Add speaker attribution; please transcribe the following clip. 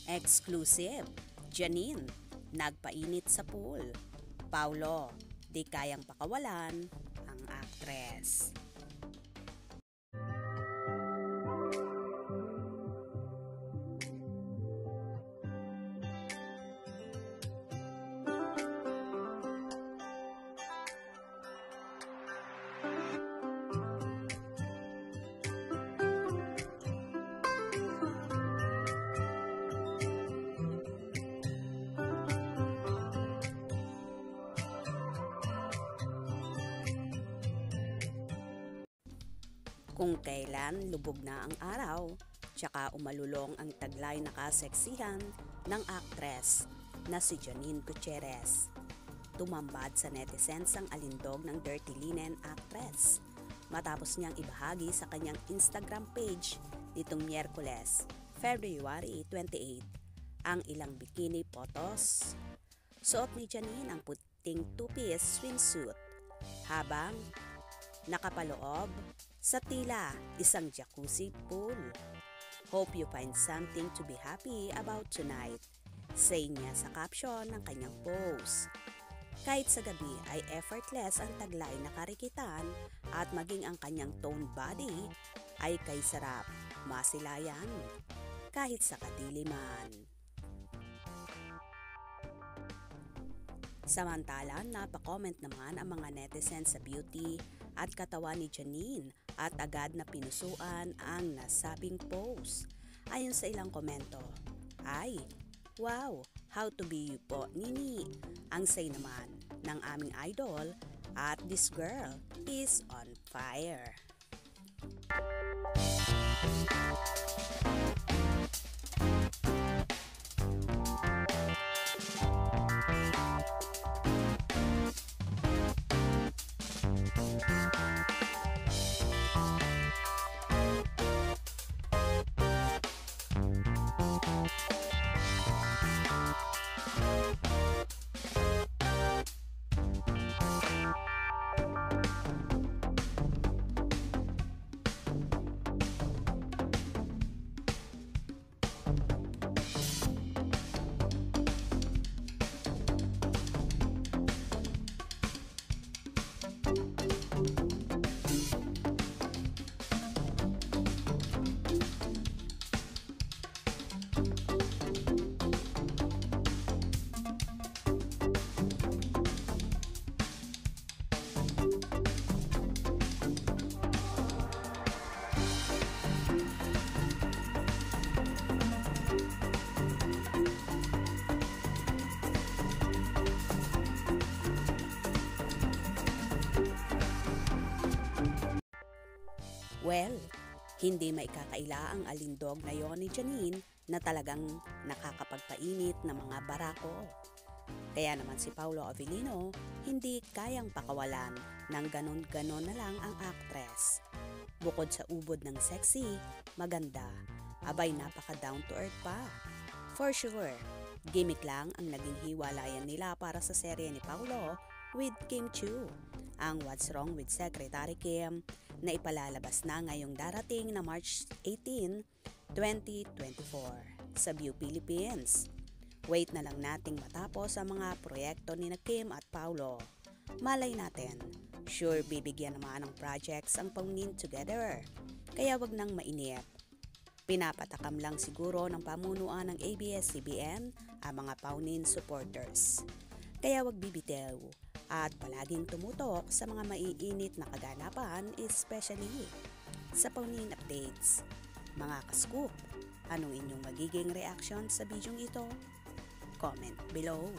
Speaker 1: Exclusive, Janine, nagpainit sa pool. Paulo, di kayang pakawalan ang aktres. Kung kailan lubog na ang araw, tsaka umalulong ang taglay na kaseksihan ng aktres na si Janine Gutierrez. Tumambad sa netizens ang alindog ng Dirty Linen actress matapos niyang ibahagi sa kanyang Instagram page nitong Miyerkules, February 28, ang ilang bikini photos. Suot ni Janine ang puting two-piece swimsuit habang nakapaloob sa tila isang jacuzzi pool. Hope you find something to be happy about tonight, say niya sa caption ng kanyang post. Kahit sa gabi ay effortless ang taglay na karikitan at maging ang kanyang toned body ay kay sarap masilayan kahit sa kadiliman. Samantala, napacomment naman ang mga netizens sa beauty at katawan ni Janine at agad na pinusuan ang nasabing post. Ayon sa ilang komento, ay, wow, how to be you po, Nini. Ang say naman ng aming idol at this girl is on fire. Well, hindi maikakaila ang alindog na yon ni Janine na talagang nakakapagpainit ng mga barako. Kaya naman si Paulo Avellino hindi kayang pakawalan ng ganon-ganon na lang ang aktres. Bukod sa ubod ng sexy, maganda, abay napaka down to earth pa. For sure, gimmick lang ang naging hiwalayan nila para sa serye ni Paulo with Kim Chiu. Ang What's Wrong with Secretary Kim na ipalalabas na ngayong darating na March 18, 2024 sa View Philippines. Wait na lang nating matapos ang mga proyekto ni Kim at Paulo. Malay natin, sure bibigyan naman ng projects ang paunin together. Kaya wag nang mainip. Pinapatakam lang siguro ng pamunuan ng ABS-CBN ang mga paunin supporters. Kaya wag bibitew at palaging tumutok sa mga maiinit na kaganapan, especially sa paunin updates. Mga ka-scoop, anong inyong magiging reaction sa bidyong ito? Comment below.